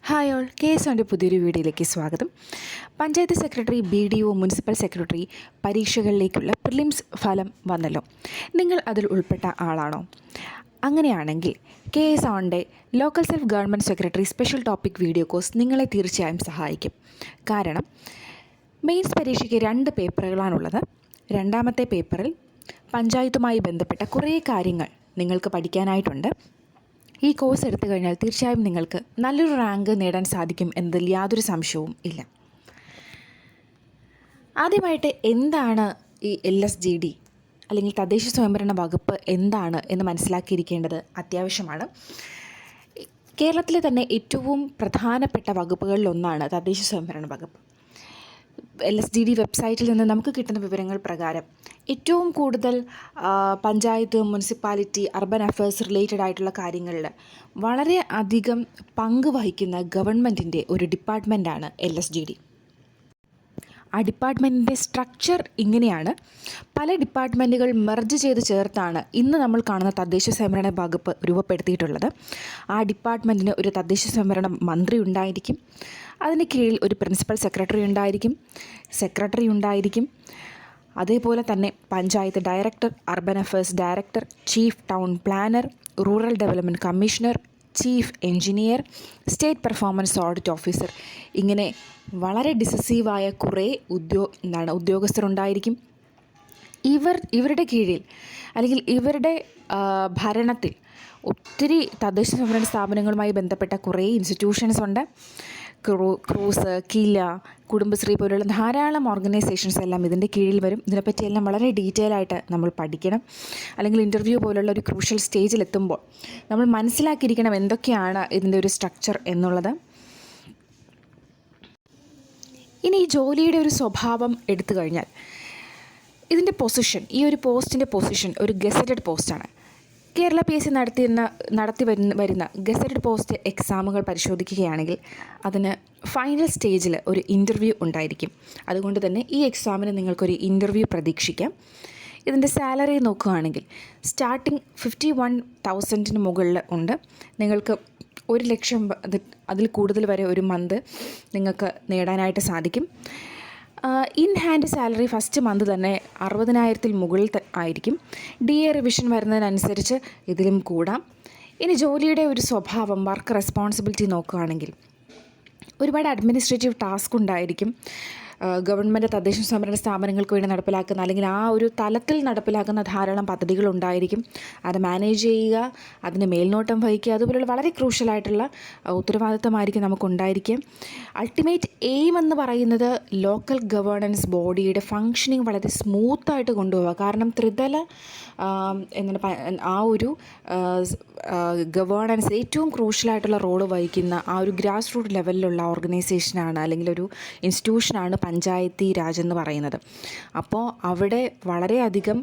Hi all, കേസിൻ്റെ പുതിയൊരു വീഡിയോയിലേക്ക് സ്വാഗതം. Panchayat secretary, BDO, municipal secretary പരീക്ഷകളിലേക്കുള്ള പ്രിലിംസ് ഫലം വന്നല്ലോ. നിങ്ങൾ അതിൽ ഉൾപ്പെട്ട ആളാണോ? അങ്ങനെയാണെങ്കിൽ KS ഓണിൻ്റെ local self government secretary special topic video course നിങ്ങളെ തീർച്ചയായും സഹായിക്കും. കാരണം മെയിൻസ് പരീക്ഷയ്ക്ക് 2 പേപ്പറുകളാണുള്ളത്. രണ്ടാമത്തെ പേപ്പറിൽ പഞ്ചായത്തുമായി ബന്ധപ്പെട്ട കുറേ കാര്യങ്ങൾ നിങ്ങൾക്ക് പഠിക്കാനായിട്ടുണ്ട്. ഈ കോഴ്സ് എടുത്തു കഴിഞ്ഞാൽ തീർച്ചയായും നിങ്ങൾക്ക് നല്ലൊരു റാങ്ക് നേടാൻ സാധിക്കും എന്നതിൽ യാതൊരു സംശയവും ഇല്ല. ആദ്യമായിട്ട് എന്താണ് ഈ LSGD അല്ലെങ്കിൽ തദ്ദേശ സ്വയംഭരണ വകുപ്പ് എന്താണ് എന്ന് മനസ്സിലാക്കിയിരിക്കേണ്ടത് അത്യാവശ്യമാണ്. കേരളത്തിലെ തന്നെ ഏറ്റവും പ്രധാനപ്പെട്ട വകുപ്പുകളിലൊന്നാണ് തദ്ദേശ സ്വയംഭരണ വകുപ്പ്. LSGD വെബ്സൈറ്റിൽ നിന്ന് നമുക്ക് കിട്ടുന്ന വിവരങ്ങൾ പ്രകാരം ഏറ്റവും കൂടുതൽ panchayat, municipality, urban affairs related ആയിട്ടുള്ള കാര്യങ്ങളിൽ വളരെ അധികം പങ്ക് വഹിക്കുന്ന ഗവൺമെൻറ്റിൻ്റെ ഒരു ഡിപ്പാർട്ട്മെൻറ്റാണ് LSGD. ആ ഡിപ്പാർട്ട്മെൻറ്റിൻ്റെ സ്ട്രക്ചർ ഇങ്ങനെയാണ്. പല ഡിപ്പാർട്ട്മെൻറ്റുകൾ മെർജ് ചെയ്ത് ചേർത്താണ് ഇന്ന് നമ്മൾ കാണുന്ന തദ്ദേശ സ്വയംഭരണ വകുപ്പ് രൂപപ്പെടുത്തിയിട്ടുള്ളത്. ആ ഡിപ്പാർട്ട്മെൻറ്റിന് ഒരു തദ്ദേശ സ്വയംഭരണ മന്ത്രി ഉണ്ടായിരിക്കും. അതിന് കീഴിൽ ഒരു പ്രിൻസിപ്പൽ സെക്രട്ടറി ഉണ്ടായിരിക്കും. അതേപോലെ തന്നെ panchayat director, urban affairs director, chief town planar, rural development commissioner, chief engineer, state performance audit officer, ഇങ്ങനെ വളരെ ഡിസസീവായ കുറേ ഉദ്യോഗസ്ഥരുണ്ടായിരിക്കും. ഇവരുടെ കീഴിൽ അല്ലെങ്കിൽ ഇവരുടെ ഭരണത്തിൽ ഒത്തിരി തദ്ദേശ സ്വയംഭരണ സ്ഥാപനങ്ങളുമായി ബന്ധപ്പെട്ട കുറേ ഇൻസ്റ്റിറ്റ്യൂഷൻസ് ഉണ്ട്. ക്രൂസ്, കില, കുടുംബശ്രീ പോലുള്ള ധാരാളം ഓർഗനൈസേഷൻസ് എല്ലാം ഇതിൻ്റെ കീഴിൽ വരും. ഇതിനെപ്പറ്റിയെല്ലാം വളരെ ഡീറ്റെയിൽ ആയിട്ട് നമ്മൾ പഠിക്കണം. അല്ലെങ്കിൽ ഇൻ്റർവ്യൂ പോലുള്ള ഒരു ക്രൂഷ്യൽ സ്റ്റേജിലെത്തുമ്പോൾ നമ്മൾ മനസ്സിലാക്കിയിരിക്കണം എന്തൊക്കെയാണ് ഇതിൻ്റെ ഒരു സ്ട്രക്ചർ എന്നുള്ളത്. ഇനി ഈ ജോലിയുടെ ഒരു സ്വഭാവം എടുത്തു കഴിഞ്ഞാൽ ഇതിൻ്റെ പൊസിഷൻ, ഈ ഒരു പോസ്റ്റിൻ്റെ പൊസിഷൻ ഒരു ഗസറ്റഡ് പോസ്റ്റാണ്. കേരള PSC നടത്തി വരുന്ന ഗസറ്റഡ് പോസ്റ്റ് എക്സാമുകൾ പരിശോധിക്കുകയാണെങ്കിൽ അതിന് ഫൈനൽ സ്റ്റേജിൽ ഒരു ഇൻ്റർവ്യൂ ഉണ്ടായിരിക്കും. അതുകൊണ്ട് തന്നെ ഈ എക്സാമിന് നിങ്ങൾക്കൊരു ഇൻ്റർവ്യൂ പ്രതീക്ഷിക്കാം. ഇതിൻ്റെ സാലറി നോക്കുകയാണെങ്കിൽ സ്റ്റാർട്ടിങ് 51,000 മുകളിൽ ഉണ്ട്. നിങ്ങൾക്ക് 1 ലക്ഷം അതിൽ കൂടുതൽ വരെ ഒരു മന്ത് നിങ്ങൾക്ക് നേടാനായിട്ട് സാധിക്കും. In hand salary first month തന്നെ 60,000 മുകളിൽ ആയിരിക്കും. DA റിവിഷൻ വരുന്നതിനനുസരിച്ച് ഇതിലും കൂടാം. ഇനി ജോലിയുടെ ഒരു സ്വഭാവം, വർക്ക് റെസ്പോൺസിബിലിറ്റി നോക്കുകയാണെങ്കിൽ ഒരുപാട് അഡ്മിനിസ്ട്രേറ്റീവ് ടാസ്ക് ഉണ്ടായിരിക്കും. ഗവൺമെൻറ് തദ്ദേശ സ്വയംഭരണ സ്ഥാപനങ്ങൾക്ക് വേണ്ടി നടപ്പിലാക്കുന്ന അല്ലെങ്കിൽ ആ ഒരു തലത്തിൽ നടപ്പിലാക്കുന്ന ധാരാളം പദ്ധതികളുണ്ടായിരിക്കും. അത് മാനേജ് ചെയ്യുക, അതിന് മേൽനോട്ടം വഹിക്കുക, അതുപോലുള്ള വളരെ ക്രൂഷ്യലായിട്ടുള്ള ഉത്തരവാദിത്തമായിരിക്കും നമുക്കുണ്ടായിരിക്കും. അൾട്ടിമേറ്റ് എയിം എന്ന് പറയുന്നത് ലോക്കൽ ഗവേണൻസ് ബോഡിയുടെ ഫങ്ഷനിങ് വളരെ സ്മൂത്തായിട്ട് കൊണ്ടുപോവുക. കാരണം ത്രിതല ആ ഒരു ഗവേണൻസ് ഏറ്റവും ക്രൂഷ്യലായിട്ടുള്ള റോള് വഹിക്കുന്ന ആ ഒരു ഗ്രാസ് റൂട്ട് ലെവലിലുള്ള ഓർഗനൈസേഷനാണ് അല്ലെങ്കിൽ ഒരു ഇൻസ്റ്റിറ്റ്യൂഷനാണ് പഞ്ചായത്തി രാജ് എന്ന് പറയുന്നത്. അപ്പോൾ അവിടെ വളരെയധികം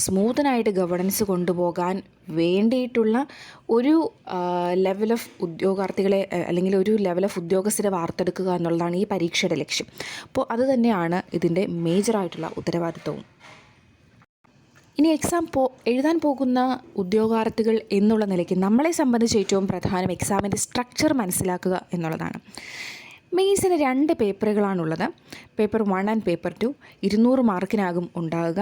സ്മൂത്തനായിട്ട് ഗവേണൻസ് കൊണ്ടുപോകാൻ വേണ്ടിയിട്ടുള്ള ഒരു ലെവൽ ഓഫ് ഉദ്യോഗാർത്ഥികളെ അല്ലെങ്കിൽ ഒരു ലെവൽ ഓഫ് ഉദ്യോഗസ്ഥരെ വാർത്തെടുക്കുക എന്നുള്ളതാണ് ഈ പരീക്ഷയുടെ ലക്ഷ്യം. അപ്പോൾ അത് തന്നെയാണ് ഇതിൻ്റെ മേജറായിട്ടുള്ള ഉത്തരവാദിത്വവും. ഇനി എക്സാം എഴുതാൻ പോകുന്ന ഉദ്യോഗാർത്ഥികൾ എന്നുള്ള നിലയ്ക്ക് നമ്മളെ സംബന്ധിച്ച് ഏറ്റവും പ്രധാനം എക്സാമിൻ്റെ സ്ട്രക്ചർ മനസ്സിലാക്കുക എന്നുള്ളതാണ്. മെയിൻസിന് 2 പേപ്പറുകളാണുള്ളത്. പേപ്പർ 1 ആൻഡ് പേപ്പർ 2 200 മാർക്കിനാകും ഉണ്ടാകുക.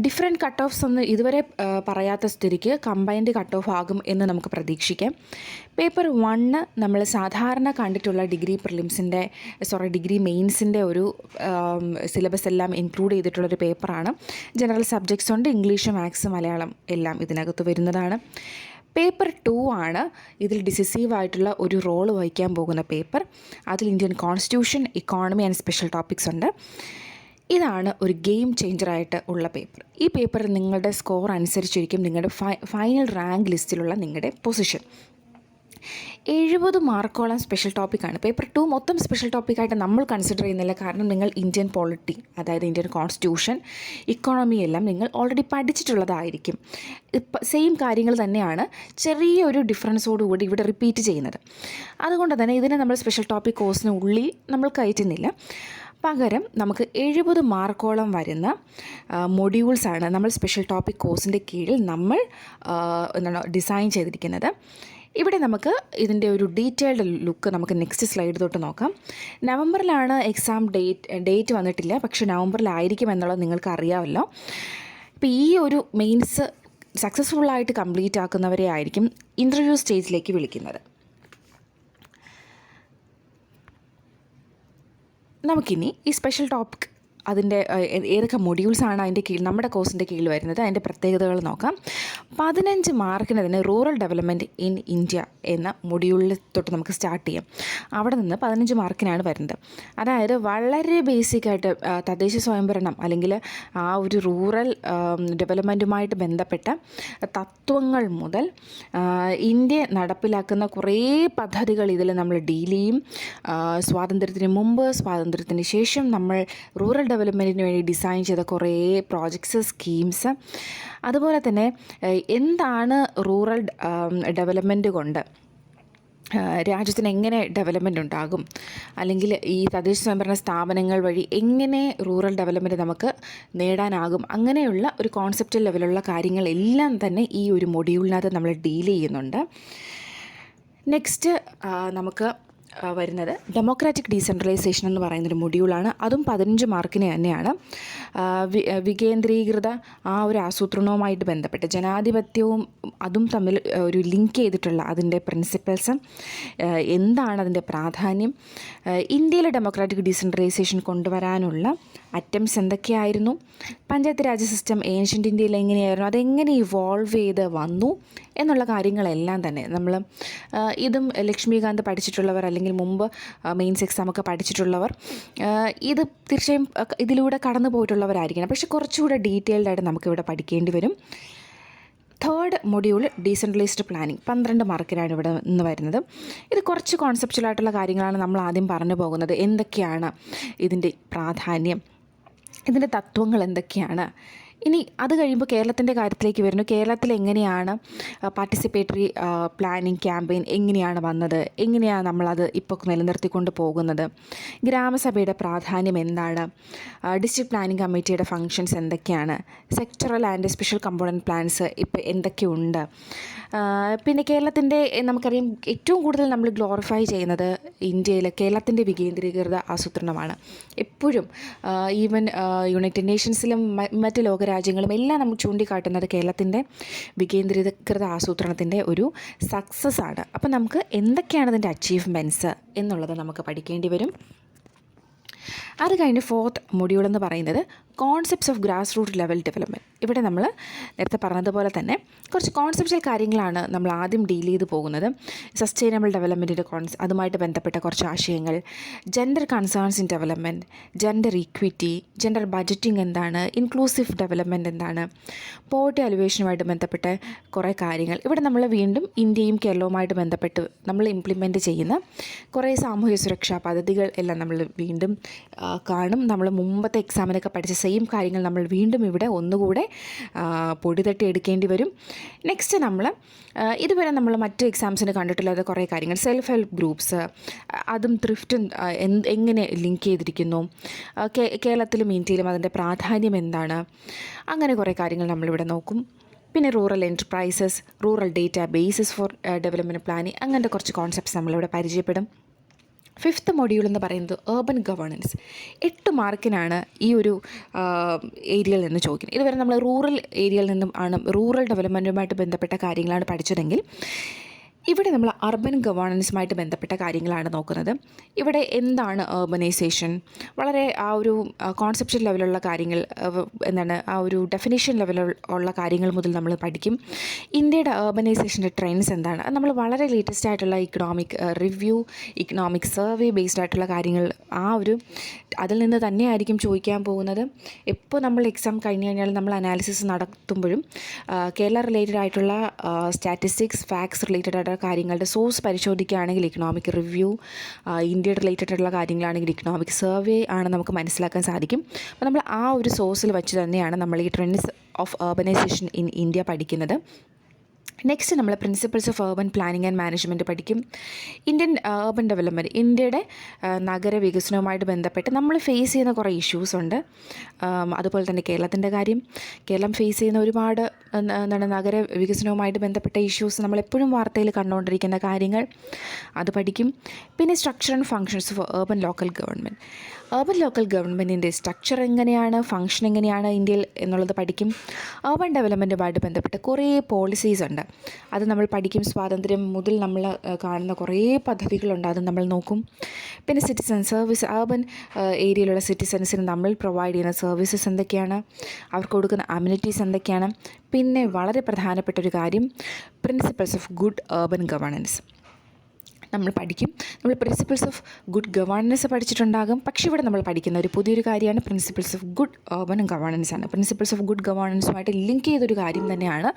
ഡിഫറെൻറ്റ് കട്ട് ഓഫ്സ് ഒന്നും ഇതുവരെ പറയാത്ത സ്ഥിതിക്ക് കമ്പൈൻഡ് കട്ട് ഓഫ് ആകും എന്ന് നമുക്ക് പ്രതീക്ഷിക്കാം. പേപ്പർ 1 നമ്മൾ സാധാരണ കണ്ടിട്ടുള്ള ഡിഗ്രി മെയിൻസിൻ്റെ ഒരു സിലബസ് എല്ലാം ഇൻക്ലൂഡ് ചെയ്തിട്ടുള്ളൊരു പേപ്പറാണ്. ജനറൽ സബ്ജക്ട്സ് ഉണ്ട്, ഇംഗ്ലീഷ്, മാത്സ്, മലയാളം എല്ലാം ഇതിനകത്ത് വരുന്നതാണ്. പേപ്പർ 2 ആണ് ഇതിൽ ഡിസിസീവായിട്ടുള്ള ഒരു റോള് വഹിക്കാൻ പോകുന്ന പേപ്പർ. അതിൽ Indian constitution, economy and special topics ഉണ്ട്. ഇതാണ് ഒരു ഗെയിം ചേഞ്ചറായിട്ട് ഉള്ള പേപ്പർ. ഈ പേപ്പർ നിങ്ങളുടെ സ്കോർ അനുസരിച്ചിരിക്കും നിങ്ങളുടെ ഫൈനൽ റാങ്ക് ലിസ്റ്റിലുള്ള നിങ്ങളുടെ പൊസിഷൻ. 70 മാർക്കോളം സ്പെഷ്യൽ ടോപ്പിക്കാണ്. പേപ്പർ 2 മൊത്തം സ്പെഷ്യൽ ടോപ്പിക്കായിട്ട് നമ്മൾ കൺസിഡർ ചെയ്യുന്നില്ല. കാരണം നിങ്ങൾ ഇന്ത്യൻ പോളിറ്റി, അതായത് ഇന്ത്യൻ കോൺസ്റ്റിറ്റ്യൂഷൻ, ഇക്കോണമി എല്ലാം നിങ്ങൾ ഓൾറെഡി പഠിച്ചിട്ടുള്ളതായിരിക്കും. സെയിം കാര്യങ്ങൾ തന്നെയാണ് ചെറിയൊരു ഡിഫറൻസോടുകൂടി ഇവിടെ റിപ്പീറ്റ് ചെയ്യുന്നത്. അതുകൊണ്ട് തന്നെ ഇതിനെ നമ്മൾ സ്പെഷ്യൽ ടോപ്പിക് കോഴ്സിനുള്ളിൽ നമ്മൾ കയറ്റുന്നില്ല. പകരം നമുക്ക് 70 മാർക്കോളം വരുന്ന മൊഡ്യൂൾസാണ് നമ്മൾ സ്പെഷ്യൽ ടോപ്പിക് കോഴ്സിൻ്റെ കീഴിൽ നമ്മൾ ഡിസൈൻ ചെയ്തിരിക്കുന്നത്. ഇവിടെ നമുക്ക് ഇതിൻ്റെ ഒരു ഡീറ്റെയിൽഡ് ലുക്ക് നമുക്ക് നെക്സ്റ്റ് സ്ലൈഡ് തൊട്ട് നോക്കാം. നവംബറിലാണ് എക്സാം ഡേറ്റ് വന്നിട്ടില്ല, പക്ഷേ നവംബറിലായിരിക്കും എന്നുള്ളത് നിങ്ങൾക്ക് അറിയാമല്ലോ. ഇപ്പോൾ ഈ ഒരു മെയിൻസ് സക്സസ്ഫുള്ളായിട്ട് കംപ്ലീറ്റ് ആക്കുന്നവരെ ആയിരിക്കും ഇൻ്റർവ്യൂ സ്റ്റേജിലേക്ക് വിളിക്കുന്നത്. നമുക്കിനി ഈ സ്പെഷ്യൽ ടോപ്പിക് അതിൻ്റെ ഏതൊക്കെ മൊഡ്യൂൾസാണ് അതിൻ്റെ കീഴിൽ നമ്മുടെ കോഴ്സിൻ്റെ കീഴിൽ വരുന്നത്, അതിൻ്റെ പ്രത്യേകതകൾ നോക്കാം. 15 മാർക്കിനതിന് റൂറൽ ഡെവലപ്മെൻറ്റ് ഇൻ ഇന്ത്യ എന്ന മൊഡ്യൂളിൽ തൊട്ട് നമുക്ക് സ്റ്റാർട്ട് ചെയ്യാം. അവിടെ നിന്ന് 15 മാർക്കിനാണ് വരുന്നത്. അതായത് വളരെ ബേസിക്കായിട്ട് തദ്ദേശ സ്വയംഭരണം അല്ലെങ്കിൽ ആ ഒരു റൂറൽ ഡെവലപ്മെൻറ്റുമായിട്ട് ബന്ധപ്പെട്ട തത്വങ്ങൾ മുതൽ ഇന്ത്യ നടപ്പിലാക്കുന്ന കുറേ പദ്ധതികൾ ഇതിൽ നമ്മൾ ഡീൽ ചെയ്യും. സ്വാതന്ത്ര്യത്തിന് മുമ്പ്, സ്വാതന്ത്ര്യത്തിന് ശേഷം നമ്മൾ റൂറൽ ഡെവലപ്മെൻറ്റിന് വേണ്ടി ഡിസൈൻ ചെയ്ത കുറേ പ്രോജക്ട്സ്, സ്കീംസ്, അതുപോലെ തന്നെ എന്താണ് റൂറൽ ഡെവലപ്മെൻറ്റ് കൊണ്ട് രാജ്യത്തിന് എങ്ങനെ ഡെവലപ്മെൻറ്റ് ഉണ്ടാകും, അല്ലെങ്കിൽ ഈ തദ്ദേശ സ്വയംഭരണ സ്ഥാപനങ്ങൾ വഴി എങ്ങനെ റൂറൽ ഡെവലപ്മെൻറ്റ് നമുക്ക് നേടാനാകും, അങ്ങനെയുള്ള ഒരു കോൺസെപ്റ്റൽ ലെവലുള്ള കാര്യങ്ങളെല്ലാം തന്നെ ഈ ഒരു മൊഡ്യൂളിനകത്ത് നമ്മൾ ഡീൽ ചെയ്യുന്നുണ്ട്. നെക്സ്റ്റ് നമുക്ക് വരുന്നത് ഡെമോക്രാറ്റിക് ഡീസെൻട്രലൈസേഷൻ എന്ന് പറയുന്നൊരു മൊഡ്യൂളാണ്. അതും 15 മാർക്കിന് തന്നെയാണ്. വികേന്ദ്രീകൃത ആ ഒരു ആസൂത്രണവുമായിട്ട് ബന്ധപ്പെട്ട് ജനാധിപത്യവും അതും തമ്മിൽ ഒരു ലിങ്ക് ചെയ്തിട്ടുള്ള അതിൻ്റെ പ്രിൻസിപ്പൽസ് എന്താണ്, അതിൻ്റെ പ്രാധാന്യം, ഇന്ത്യയിലെ ഡെമോക്രാറ്റിക് ഡീസെൻട്രലൈസേഷൻ കൊണ്ടുവരാനുള്ള അറ്റംപ്റ്റ്സ് എന്തൊക്കെയായിരുന്നു, പഞ്ചായത്ത് രാജ് സിസ്റ്റം ഏൻഷ്യൻ്റ് ഇന്ത്യയിൽ എങ്ങനെയായിരുന്നു, അതെങ്ങനെ ഇവോൾവ് ചെയ്ത് വന്നു എന്നുള്ള കാര്യങ്ങളെല്ലാം തന്നെ നമ്മൾ ഇതും ലക്ഷ്മികാന്ത് പഠിച്ചിട്ടുള്ളവർ അല്ലെങ്കിൽ മുമ്പ് മെയിൻസ് എക്സാമൊക്കെ പഠിച്ചിട്ടുള്ളവർ ഇത് തീർച്ചയായും ഇതിലൂടെ കടന്നു പോയിട്ടുള്ളവരായിരിക്കണം. പക്ഷേ കുറച്ചുകൂടെ ഡീറ്റെയിൽഡായിട്ട് നമുക്കിവിടെ പഠിക്കേണ്ടി വരും. തേർഡ് മൊഡ്യൂൾ ഡീസെൻട്രലൈസ്ഡ് പ്ലാനിങ് 12 മാർക്കിനാണ് ഇവിടെ നിന്ന് വരുന്നത്. ഇത് കുറച്ച് കോൺസെപ്ച്വലായിട്ടുള്ള കാര്യങ്ങളാണ് നമ്മൾ ആദ്യം പറഞ്ഞു പോകുന്നത്. എന്തൊക്കെയാണ് ഇതിൻ്റെ പ്രാധാന്യം, ഇതിൻ്റെ തത്വങ്ങൾ എന്തൊക്കെയാണ്. ഇനി അത് കഴിയുമ്പോൾ കേരളത്തിൻ്റെ കാര്യത്തിലേക്ക് വരുന്നു. കേരളത്തിൽ എങ്ങനെയാണ് പാർട്ടിസിപ്പേറ്ററി പ്ലാനിങ് ക്യാമ്പയിൻ എങ്ങനെയാണ് വന്നത്, എങ്ങനെയാണ് നമ്മളത് ഇപ്പോൾ നിലനിർത്തിക്കൊണ്ട് പോകുന്നത്, ഗ്രാമസഭയുടെ പ്രാധാന്യം എന്താണ്, ഡിസ്ട്രിക്ട് പ്ലാനിങ് കമ്മിറ്റിയുടെ ഫങ്ഷൻസ് എന്തൊക്കെയാണ്, sectoral and special component plans ഇപ്പോൾ എന്തൊക്കെയുണ്ട്. പിന്നെ കേരളത്തിൻ്റെ നമുക്കറിയാം ഏറ്റവും കൂടുതൽ നമ്മൾ ഗ്ലോറിഫൈ ചെയ്യുന്നത് ഇന്ത്യയിൽ കേരളത്തിൻ്റെ വികേന്ദ്രീകൃത ആസൂത്രണമാണ്. എപ്പോഴും ഈവൻ യുണൈറ്റഡ് നേഷൻസിലും മറ്റ് ലോകരാജ്യങ്ങളും എല്ലാം നമ്മൾ ചൂണ്ടിക്കാട്ടുന്നത് കേരളത്തിൻ്റെ വികേന്ദ്രീകൃത ആസൂത്രണത്തിൻ്റെ ഒരു സക്സസ് ആണ്. അപ്പോൾ നമുക്ക് എന്തൊക്കെയാണ് അതിൻ്റെ അച്ചീവ്മെൻറ്റ്സ് എന്നുള്ളത് നമുക്ക് പഠിക്കേണ്ടി വരും. അത് കഴിഞ്ഞ് 4th മൊഡ്യൂൾ എന്ന് പറയുന്നത് concepts of grass root level development. ഇവിടെ നമ്മൾ നേരത്തെ പറഞ്ഞതുപോലെ തന്നെ കുറച്ച് കോൺസെപ്റ്റ്വൽ കാര്യങ്ങളാണ് നമ്മൾ ആദ്യം ഡീൽ ചെയ്ത് പോകുന്നത്. സസ്റ്റൈനബിൾ ഡെവലപ്മെൻറ്റിൻ്റെ അതുമായിട്ട് ബന്ധപ്പെട്ട കുറച്ച് ആശയങ്ങൾ, gender concerns in development, gender equity, gender budgeting എന്താണ്, ഇൻക്ലൂസീവ് ഡെവലപ്മെൻറ്റ് എന്താണ്, പോവർട്ടി അലിവേഷനുമായിട്ട് ബന്ധപ്പെട്ട കുറേ കാര്യങ്ങൾ. ഇവിടെ നമ്മൾ വീണ്ടും ഇന്ത്യയും കേരളവുമായിട്ട് ബന്ധപ്പെട്ട് നമ്മൾ ഇംപ്ലിമെൻറ്റ് ചെയ്യുന്ന കുറേ സാമൂഹ്യ സുരക്ഷാ പദ്ധതികൾ എല്ലാം നമ്മൾ വീണ്ടും കാണും. നമ്മൾ മുമ്പത്തെ എക്സാമിനൊക്കെ പഠിച്ച സെയിം കാര്യങ്ങൾ നമ്മൾ വീണ്ടും ഇവിടെ ഒന്നുകൂടെ പൊടി തട്ടി എടുക്കേണ്ടി വരും. നെക്സ്റ്റ് നമ്മൾ ഇതുവരെ നമ്മൾ മറ്റ് എക്സാംസിന് കണ്ടിട്ടില്ലാത്ത കുറേ കാര്യങ്ങൾ, സെൽഫ് ഹെൽപ്പ് ഗ്രൂപ്പ്സ്, അതും ത്രിഫ്റ്റും എങ്ങനെ ലിങ്ക് ചെയ്തിരിക്കുന്നു, കേരളത്തിലും ഇന്ത്യയിലും അതിൻ്റെ പ്രാധാന്യം എന്താണ്, അങ്ങനെ കുറേ കാര്യങ്ങൾ നമ്മളിവിടെ നോക്കും. പിന്നെ rural enterprises, rural data bases for development planning, അങ്ങനത്തെ കുറച്ച് കോൺസെപ്റ്റ്സ് നമ്മളിവിടെ പരിചയപ്പെടും. 5th മൊഡ്യൂൾ എന്ന് പറയുന്നത് ഏർബൻ ഗവേണൻസ്. 8 മാർക്കിനാണ് ഈ ഒരു ഏരിയയിൽ നിന്ന് ചോദിക്കുന്നത്. ഇതുവരെ നമ്മൾ റൂറൽ ഏരിയയിൽ നിന്നും ആണ് റൂറൽ ഡെവലപ്മെൻറ്റുമായിട്ട് ബന്ധപ്പെട്ട കാര്യങ്ങളാണ് പഠിച്ചതെങ്കിൽ ഇവിടെ നമ്മൾ അർബൻ ഗവേണൻസുമായിട്ട് ബന്ധപ്പെട്ട കാര്യങ്ങളാണ് നോക്കുന്നത്. ഇവിടെ എന്താണ് ഏർബനൈസേഷൻ, വളരെ ആ ഒരു കോൺസെപ്ഷ്യൽ ലെവലുള്ള കാര്യങ്ങൾ, എന്താണ് ആ ഒരു ഡെഫിനേഷൻ ലെവലുള്ള കാര്യങ്ങൾ മുതൽ നമ്മൾ പഠിക്കും. ഇന്ത്യയുടെ ഏർബനൈസേഷൻ്റെ ട്രെൻഡ്സ് എന്താണ്, നമ്മൾ വളരെ ലേറ്റസ്റ്റ് ആയിട്ടുള്ള economic review, economic survey based ആയിട്ടുള്ള കാര്യങ്ങൾ അതിൽ നിന്ന് തന്നെയായിരിക്കും ചോദിക്കാൻ പോകുന്നത്. എപ്പോൾ നമ്മൾ എക്സാം കഴിഞ്ഞ് കഴിഞ്ഞാൽ നമ്മൾ അനാലിസിസ് നടത്തുമ്പോഴും കേരള റിലേറ്റഡ് ആയിട്ടുള്ള സ്റ്റാറ്റിസ്റ്റിക്സ്, ഫാക്ട്സ് റിലേറ്റഡ് ആയിട്ടുള്ള കാര്യങ്ങളുടെ സോഴ്സ് പരിശോധിക്കുകയാണെങ്കിൽ ഇക്കണോമിക് റിവ്യൂ, ഇന്ത്യയുടെ റിലേറ്റഡ് ആയിട്ടുള്ള കാര്യങ്ങളാണെങ്കിൽ ഇക്കണോമിക് സർവേ ആണ് നമുക്ക് മനസ്സിലാക്കാൻ സാധിക്കും. അപ്പോൾ നമ്മൾ ആ ഒരു സോഴ്സിൽ വെച്ച് തന്നെയാണ് നമ്മൾ ഈ trends of urbanisation in India പഠിക്കുന്നത്. നെക്സ്റ്റ് നമ്മൾ principles of urban planning and management പഠിക്കും. ഇന്ത്യൻ ഏർബൻ ഡെവലപ്മെൻറ്റ്, ഇന്ത്യയുടെ നഗര വികസനവുമായിട്ട് ബന്ധപ്പെട്ട് നമ്മൾ ഫേസ് ചെയ്യുന്ന കുറേ ഇഷ്യൂസ് ഉണ്ട്. അതുപോലെ തന്നെ കേരളത്തിൻ്റെ കാര്യം, കേരളം ഫേസ് ചെയ്യുന്ന ഒരുപാട് നഗര വികസനവുമായിട്ട് ബന്ധപ്പെട്ട ഇഷ്യൂസ്, നമ്മളെപ്പോഴും വാർത്തയിൽ കണ്ടുകൊണ്ടിരിക്കുന്ന കാര്യങ്ങൾ, അത് പഠിക്കും. പിന്നെ structure and functions of urban local government, urban local ഗവൺമെൻറ്റിൻ്റെ സ്ട്രക്ചർ എങ്ങനെയാണ്, ഫങ്ഷൻ എങ്ങനെയാണ് ഇന്ത്യയിൽ എന്നുള്ളത് പഠിക്കും. ഏർബൻ ഡെവലപ്മെൻറ്റുമായിട്ട് ബന്ധപ്പെട്ട് കുറേ പോളിസീസ് ഉണ്ട്, അത് നമ്മൾ പഠിക്കും. സ്വാതന്ത്ര്യം മുതൽ നമ്മൾ കാണുന്ന കുറേ പദ്ധതികളുണ്ട്, അത് നമ്മൾ നോക്കും. പിന്നെ സിറ്റിസൺ സർവീസ്, ഏർബൻ ഏരിയയിലുള്ള സിറ്റിസൺസിന് നമ്മൾ പ്രൊവൈഡ് ചെയ്യുന്ന സർവീസസ് എന്തൊക്കെയാണ്, അവർക്ക് കൊടുക്കുന്ന അമ്യൂണിറ്റീസ് എന്തൊക്കെയാണ്. പിന്നെ വളരെ പ്രധാനപ്പെട്ട ഒരു കാര്യം, principles of good urban governance നമ്മൾ പഠിക്കും. നമ്മൾ പ്രിൻസിപ്പിൾസ് ഓഫ് ഗുഡ് ഗവേണൻസ് പഠിച്ചിട്ടുണ്ടാകും, പക്ഷേ ഇവിടെ നമ്മൾ പഠിക്കുന്ന ഒരു പുതിയൊരു കാര്യമാണ് principles of good urban governance ആണ്. പ്രിൻസിപ്പിൾസ് ഓഫ് ഗുഡ് ഗവേണൻസുമായിട്ട് ലിങ്ക് ചെയ്തൊരു കാര്യം തന്നെയാണ്.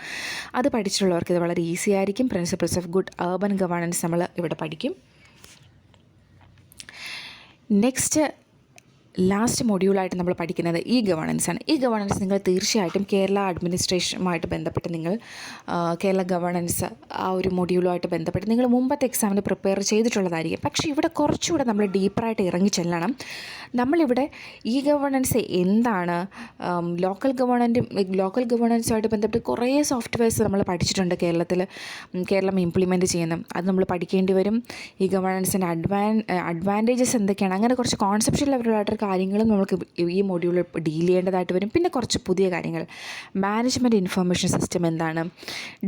അത് പഠിച്ചിട്ടുള്ളവർക്ക് ഇത് വളരെ ഈസി ആയിരിക്കും. Principles of good urban governance നമ്മൾ ഇവിടെ പഠിക്കും. നെക്സ്റ്റ് ലാസ്റ്റ് മൊഡ്യൂളായിട്ട് നമ്മൾ പഠിക്കുന്നത് ഈ ഗവേണൻസ് ആണ്. ഈ ഗവേണൻസ് നിങ്ങൾ തീർച്ചയായിട്ടും കേരള അഡ്മിനിസ്ട്രേഷനുമായിട്ട് ബന്ധപ്പെട്ട് നിങ്ങൾ കേരള ഗവേണൻസ് ആ ഒരു മൊഡ്യൂളുമായിട്ട് ബന്ധപ്പെട്ട് നിങ്ങൾ മുമ്പത്തെ എക്സാമിന് പ്രിപ്പയർ ചെയ്തിട്ടുള്ളതായിരിക്കും. പക്ഷേ ഇവിടെ കുറച്ചുകൂടെ നമ്മൾ ഡീപ്പറായിട്ട് ഇറങ്ങി ചെല്ലണം. നമ്മളിവിടെ ഈ ഗവേണൻസ് എന്താണ്, ലോക്കൽ ഗവേണൻസുമായിട്ട് ബന്ധപ്പെട്ട് കുറേ സോഫ്റ്റ്വെയർസ് നമ്മൾ പഠിച്ചിട്ടുണ്ട് കേരളം ഇംപ്ലിമെൻറ്റ് ചെയ്യുന്ന, അത് നമ്മൾ പഠിക്കേണ്ടി വരും. ഈ ഗവേണൻസിൻ്റെ അഡ്വാൻറ്റേജസ് എന്തൊക്കെയാണ്, അങ്ങനെ കുറച്ച് കോൺസെപ്ഷ്യൽ ലെവലായിട്ട് കാര്യങ്ങളും നമുക്ക് ഈ മൊഡ്യൂളിൽ ഡീൽ ചെയ്യേണ്ടതായിട്ട് വരും. പിന്നെ കുറച്ച് പുതിയ കാര്യങ്ങൾ, മാനേജ്മെൻറ്റ് ഇൻഫർമേഷൻ സിസ്റ്റം എന്താണ്,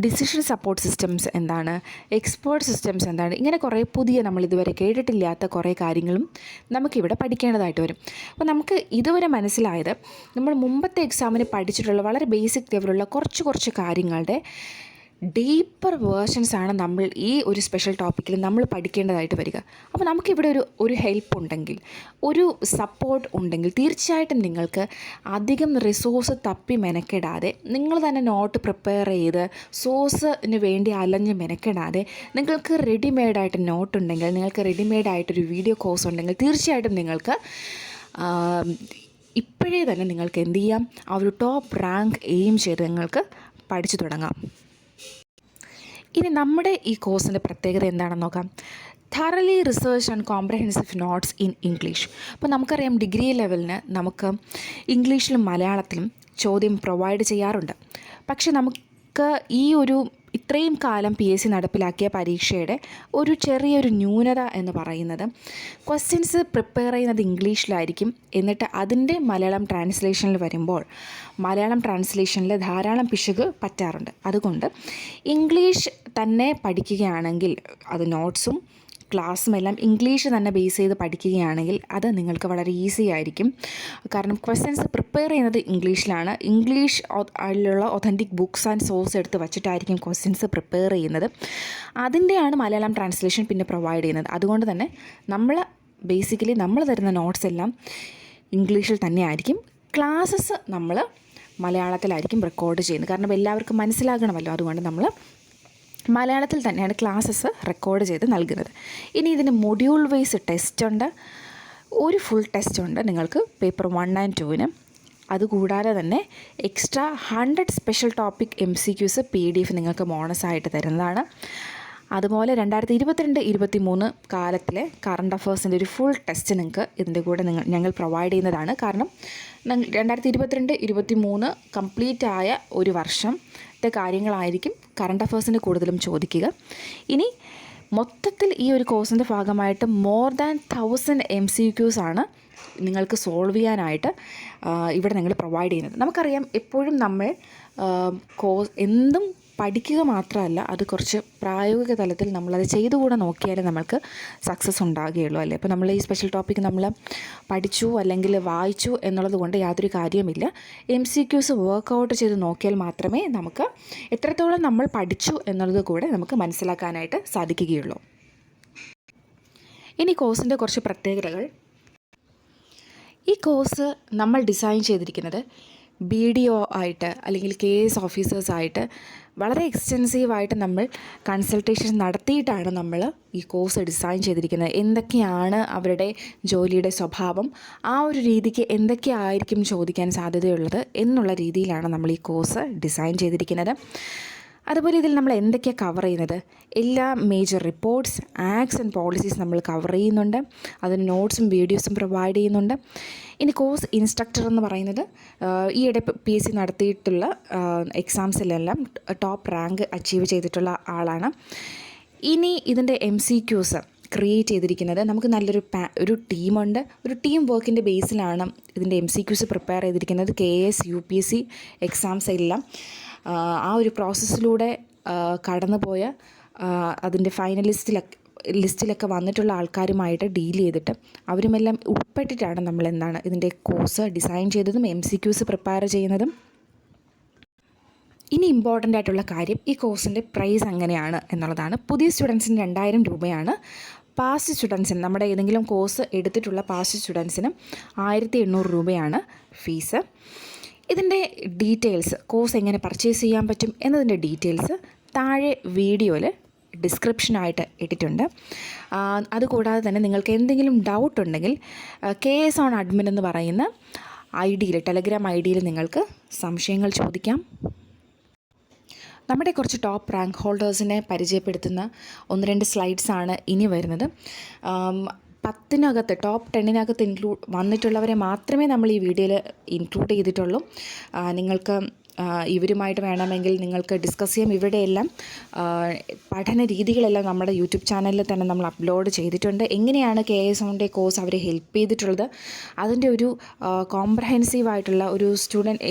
ഡിസിഷൻ സപ്പോർട്ട് സിസ്റ്റംസ് എന്താണ്, എക്സ്പേർട്ട് സിസ്റ്റംസ് എന്താണ്, ഇങ്ങനെ കുറേ പുതിയ നമ്മൾ ഇതുവരെ കേട്ടിട്ടില്ലാത്ത കുറേ കാര്യങ്ങളും നമുക്കിവിടെ പഠിക്കേണ്ടതായിട്ട് വരും. അപ്പോൾ നമുക്ക് ഇതുവരെ മനസ്സിലായത് നമ്മൾ മുമ്പത്തെ എക്സാമിന് പഠിച്ചിട്ടുള്ള വളരെ ബേസിക് ലെവലുള്ള കുറച്ച് കാര്യങ്ങളുടെ ഡീപ്പർ വേർഷൻസാണ് നമ്മൾ ഈ ഒരു സ്പെഷ്യൽ ടോപ്പിക്കിൽ നമ്മൾ പഠിക്കേണ്ടതായിട്ട് വരിക. അപ്പോൾ നമുക്കിവിടെ ഒരു ഹെൽപ്പ് ഉണ്ടെങ്കിൽ, ഒരു സപ്പോർട്ട് ഉണ്ടെങ്കിൽ, തീർച്ചയായിട്ടും നിങ്ങൾക്ക് അധികം റിസോഴ്സ് തപ്പി മെനക്കെടാതെ, നിങ്ങൾ തന്നെ നോട്ട് പ്രിപ്പയർ ചെയ്ത് സോഴ്സിന് വേണ്ടി അലഞ്ഞ് മെനക്കെടാതെ, നിങ്ങൾക്ക് റെഡിമെയ്ഡായിട്ട് നോട്ട് ഉണ്ടെങ്കിൽ, നിങ്ങൾക്ക് റെഡിമെയ്ഡായിട്ടൊരു വീഡിയോ കോഴ്സ് ഉണ്ടെങ്കിൽ, തീർച്ചയായിട്ടും നിങ്ങൾക്ക് ഇപ്പോഴേ തന്നെ നിങ്ങൾക്ക് എന്ത് ചെയ്യാം, ആ ഒരു ടോപ്പ് റാങ്ക് എയിം ചെയ്ത് നിങ്ങൾക്ക് പഠിച്ചു തുടങ്ങാം. ഇനി നമ്മുടെ ഈ കോഴ്സിൻ്റെ പ്രത്യേകത എന്താണെന്ന് നോക്കാം. thoroughly research and comprehensive notes in English. അപ്പോൾ നമുക്കറിയാം ഡിഗ്രി ലെവലിന് നമുക്ക് ഇംഗ്ലീഷിലും മലയാളത്തിലും ചോദ്യം പ്രൊവൈഡ് ചെയ്യാറുണ്ട്. പക്ഷെ നമുക്ക് ഇത്രയും കാലം PSC നടപ്പിലാക്കിയ പരീക്ഷയുടെ ഒരു ചെറിയൊരു ന്യൂനത എന്ന് പറയുന്നത്, ക്വസ്റ്റ്യൻസ് പ്രിപ്പയർ ചെയ്യുന്നത് ഇംഗ്ലീഷിലായിരിക്കും, എന്നിട്ട് അതിൻ്റെ മലയാളം ട്രാൻസ്ലേഷനിൽ വരുമ്പോൾ മലയാളം ട്രാൻസ്ലേഷനിൽ ധാരാളം പിശക് പറ്റാറുണ്ട്. അതുകൊണ്ട് ഇംഗ്ലീഷ് തന്നെ പഠിക്കുകയാണെങ്കിൽ, അത് നോട്ട്സും ക്ലാസ്സും എല്ലാം ഇംഗ്ലീഷ് തന്നെ ബേസ് ചെയ്ത് പഠിക്കുകയാണെങ്കിൽ അത് നിങ്ങൾക്ക് വളരെ ഈസി ആയിരിക്കും. കാരണം ക്വസ്റ്റ്യൻസ് പ്രിപ്പയർ ചെയ്യുന്നത് ഇംഗ്ലീഷിലാണ്. ഇംഗ്ലീഷ് അതിലുള്ള ഒതൻറ്റിക് ബുക്സ് ആൻഡ് സോഴ്സ് എടുത്ത് വച്ചിട്ടായിരിക്കും ക്വസ്റ്റ്യൻസ് പ്രിപ്പയർ ചെയ്യുന്നത്. അതിൻ്റെയാണ് മലയാളം ട്രാൻസ്ലേഷൻ പിന്നെ പ്രൊവൈഡ് ചെയ്യുന്നത്. അതുകൊണ്ട് തന്നെ നമ്മൾ തരുന്ന നോട്ട്സ് എല്ലാം ഇംഗ്ലീഷിൽ തന്നെ ആയിരിക്കും. ക്ലാസ്സസ് നമ്മൾ മലയാളത്തിലായിരിക്കും റെക്കോർഡ് ചെയ്യുന്നത്. കാരണം എല്ലാവർക്കും മനസ്സിലാകണമല്ലോ. അതുകൊണ്ട് നമ്മൾ മലയാളത്തിൽ തന്നെയാണ് ക്ലാസ്സസ് റെക്കോർഡ് ചെയ്ത് നൽകുന്നത്. ഇനി ഇതിന് മൊഡ്യൂൾ വൈസ് ടെസ്റ്റുണ്ട്, ഒരു ഫുൾ ടെസ്റ്റുണ്ട് നിങ്ങൾക്ക് പേപ്പർ 1 and 2. അതുകൂടാതെ തന്നെ extra 100 special topic MCQs PDF നിങ്ങൾക്ക് ബോണസായിട്ട് തരുന്നതാണ്. അതുപോലെ 2022-23 കാലത്തിലെ കറണ്ട് അഫേഴ്സിൻ്റെ ഒരു ഫുൾ ടെസ്റ്റ് നിങ്ങൾക്ക് ഇതിൻ്റെ കൂടെ ഞങ്ങൾ പ്രൊവൈഡ് ചെയ്യുന്നതാണ്. കാരണം 2022-23 കംപ്ലീറ്റ് ആയ ഒരു വർഷത്തെ കാര്യങ്ങളായിരിക്കും കറണ്ട് അഫേഴ്സിന് കൂടുതലും ചോദിക്കുക. ഇനി മൊത്തത്തിൽ ഈ ഒരു കോഴ്സിൻ്റെ ഭാഗമായിട്ട് more than 1000 MCQs ആണ് നിങ്ങൾക്ക് സോൾവ് ചെയ്യാനായിട്ട് ഇവിടെ നിങ്ങൾ പ്രൊവൈഡ് ചെയ്യുന്നത്. നമുക്കറിയാം എപ്പോഴും നമ്മൾ എന്തും പഠിക്കുക മാത്രമല്ല, അത് കുറച്ച് പ്രായോഗിക തലത്തിൽ നമ്മളത് ചെയ്തുകൂടെ നോക്കിയാലേ നമുക്ക് സക്സസ് ഉണ്ടാകുകയുള്ളൂ, അല്ലേ? ഇപ്പോൾ നമ്മൾ ഈ സ്പെഷ്യൽ ടോപ്പിക്ക് നമ്മൾ പഠിച്ചു അല്ലെങ്കിൽ വായിച്ചു എന്നുള്ളത് കൊണ്ട് യാതൊരു കാര്യമില്ല. MCQs വർക്കൗട്ട് ചെയ്ത് നോക്കിയാൽ മാത്രമേ നമുക്ക് എത്രത്തോളം നമ്മൾ പഠിച്ചു എന്നുള്ളത് കൂടെ നമുക്ക് മനസ്സിലാക്കാനായിട്ട് സാധിക്കുകയുള്ളൂ. ഇനി കോഴ്സിൻ്റെ കുറച്ച് പ്രത്യേകതകൾ. ഈ കോഴ്സ് നമ്മൾ ഡിസൈൻ ചെയ്തിരിക്കുന്നത് BDO ആയിട്ട് അല്ലെങ്കിൽ KS ഓഫീസേഴ്സായിട്ട് വളരെ എക്സ്റ്റെൻസീവായിട്ട് നമ്മൾ കൺസൾട്ടേഷൻ നടത്തിയിട്ടാണ് നമ്മൾ ഈ കോഴ്സ് ഡിസൈൻ ചെയ്തിരിക്കുന്നത്. എന്തൊക്കെയാണ് അവരുടെ ജോലിയുടെ സ്വഭാവം, ആ ഒരു രീതിക്ക് എന്തൊക്കെയായിരിക്കും ചോദിക്കാൻ സാധ്യതയുള്ളത് എന്നുള്ള രീതിയിലാണ് നമ്മൾ ഈ കോഴ്സ് ഡിസൈൻ ചെയ്തിരിക്കുന്നത്. അതുപോലെ ഇതിൽ നമ്മൾ എന്തൊക്കെയാണ് കവർ ചെയ്യുന്നത്, എല്ലാ major reports, acts and policies നമ്മൾ കവർ ചെയ്യുന്നുണ്ട്. അതിന് നോട്ട്സും വീഡിയോസും പ്രൊവൈഡ് ചെയ്യുന്നുണ്ട്. ഇനി കോഴ്സ് ഇൻസ്ട്രക്ടർ എന്ന് പറയുന്നത് ഈയിടെ PSC നടത്തിയിട്ടുള്ള എക്സാംസിലെല്ലാം ടോപ്പ് റാങ്ക് അച്ചീവ് ചെയ്തിട്ടുള്ള ആളാണ്. ഇനി ഇതിൻ്റെ MCQs ക്രിയേറ്റ് ചെയ്തിരിക്കുന്നത് നമുക്ക് നല്ലൊരു ഒരു ടീമുണ്ട്. ഒരു ടീം വർക്കിൻ്റെ ബേസിലാണ് ഇതിൻ്റെ MCQs പ്രിപ്പയർ ചെയ്തിരിക്കുന്നത്. KS UPSC എക്സാംസ് എല്ലാം ആ ഒരു പ്രോസസ്സിലൂടെ കടന്നുപോയ അതിൻ്റെ ലിസ്റ്റിലൊക്കെ വന്നിട്ടുള്ള ആൾക്കാരുമായിട്ട് ഡീൽ ചെയ്തിട്ട് അവരുമെല്ലാം ഉൾപ്പെട്ടിട്ടാണ് നമ്മൾ ഇതിൻ്റെ കോഴ്സ് ഡിസൈൻ ചെയ്തതും MCQs പ്രിപ്പയർ ചെയ്യുന്നതും. ഇനി ഇമ്പോർട്ടൻ്റ് ആയിട്ടുള്ള കാര്യം, ഈ കോഴ്സിൻ്റെ പ്രൈസ് എങ്ങനെയാണ് എന്നുള്ളതാണ്. പുതിയ സ്റ്റുഡൻസിന് 2000 രൂപയാണ്. പാസ്റ്റ് സ്റ്റുഡൻസിന്, നമ്മുടെ ഏതെങ്കിലും കോഴ്സ് എടുത്തിട്ടുള്ള പാസ്റ്റ് സ്റ്റുഡൻസിന് 1800 രൂപയാണ് ഫീസ്. ഇതിൻ്റെ ഡീറ്റെയിൽസ്, കോഴ്സ് എങ്ങനെ പർച്ചേസ് ചെയ്യാൻ പറ്റും എന്നതിൻ്റെ ഡീറ്റെയിൽസ് താഴെ വീഡിയോയിൽ ഡിസ്ക്രിപ്ഷനായിട്ട് ഇട്ടിട്ടുണ്ട്. അതുകൂടാതെ തന്നെ നിങ്ങൾക്ക് എന്തെങ്കിലും ഡൗട്ട് ഉണ്ടെങ്കിൽ KS on Admin എന്ന് പറയുന്ന ടെലഗ്രാം ID-യിൽ നിങ്ങൾക്ക് സംശയങ്ങൾ ചോദിക്കാം. നമ്മുടെ കുറച്ച് ടോപ്പ് റാങ്ക് ഹോൾഡേഴ്സിനെ പരിചയപ്പെടുത്തുന്ന 1-2 സ്ലൈഡ്സാണ് ഇനി വരുന്നത്. 10-നകത്ത് ടോപ്പ് 10-നകത്ത് വന്നിട്ടുള്ളവരെ മാത്രമേ നമ്മൾ ഈ വീഡിയോയിൽ ഇൻക്ലൂഡ് ചെയ്തിട്ടുള്ളൂ. നിങ്ങൾക്ക് ഇവരുമായിട്ട് വേണമെങ്കിൽ നിങ്ങൾക്ക് ഡിസ്കസ് ചെയ്യാം. ഇവരുടെയെല്ലാം പഠന രീതികളെല്ലാം നമ്മുടെ യൂട്യൂബ് ചാനലിൽ തന്നെ നമ്മൾ അപ്ലോഡ് ചെയ്തിട്ടുണ്ട്. എങ്ങനെയാണ് KS on കോഴ്സ് അവരെ ഹെൽപ്പ് ചെയ്തിട്ടുള്ളത്, അതിൻ്റെ ഒരു കോംപ്രഹെൻസീവ് ആയിട്ടുള്ള ഒരു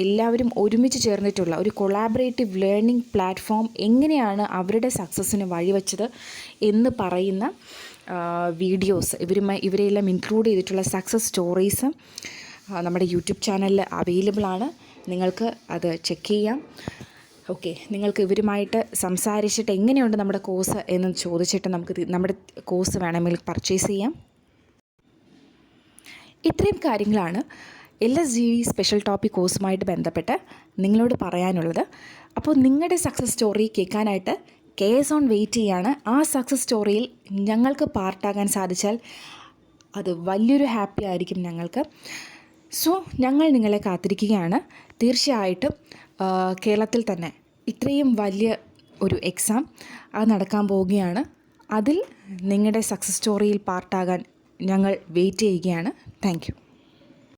എല്ലാവരും ഒരുമിച്ച് ചേർന്നിട്ടുള്ള ഒരു കൊളാബറേറ്റീവ് ലേണിംഗ് പ്ലാറ്റ്ഫോം എങ്ങനെയാണ് അവരുടെ സക്സസ്സിന് വഴിവെച്ചത് എന്ന് പറയുന്ന വീഡിയോസ്, ഇവരെല്ലാം ഇൻക്ലൂഡ് ചെയ്തിട്ടുള്ള സക്സസ് സ്റ്റോറീസ് നമ്മുടെ യൂട്യൂബ് ചാനലിൽ അവൈലബിൾ ആണ്. നിങ്ങൾക്ക് അത് ചെക്ക് ചെയ്യാം. ഓക്കെ, നിങ്ങൾക്ക് ഇവരുമായിട്ട് സംസാരിച്ചിട്ട് എങ്ങനെയുണ്ട് നമ്മുടെ കോഴ്സ് എന്ന് ചോദിച്ചിട്ട് നമുക്ക് നമ്മുടെ കോഴ്സ് വേണമെങ്കിൽ പർച്ചേസ് ചെയ്യാം. ഇത്രയും കാര്യങ്ങളാണ് LSGD സ്പെഷ്യൽ ടോപ്പിക് കോഴ്സുമായിട്ട് ബന്ധപ്പെട്ട് നിങ്ങളോട് പറയാനുള്ളത്. അപ്പോൾ നിങ്ങളുടെ സക്സസ് സ്റ്റോറി കേൾക്കാനായിട്ട് KS on വെയിറ്റ് ചെയ്യാണ്. ആ സക്സസ് സ്റ്റോറിയിൽ ഞങ്ങൾക്ക് പാർട്ടാകാൻ സാധിച്ചാൽ അത് വലിയൊരു ഹാപ്പി ആയിരിക്കും ഞങ്ങൾക്ക്. സോ ഞങ്ങൾ നിങ്ങളെ കാത്തിരിക്കുകയാണ്. തീർച്ചയായിട്ടും കേരളത്തിൽ തന്നെ ഇത്രയും വലിയ ഒരു എക്സാം അത് നടക്കാൻ പോവുകയാണ്. അതിൽ നിങ്ങളുടെ സക്സസ് സ്റ്റോറിയിൽ പാർട്ടാകാൻ ഞങ്ങൾ വെയിറ്റ് ചെയ്യുകയാണ്. Thank you.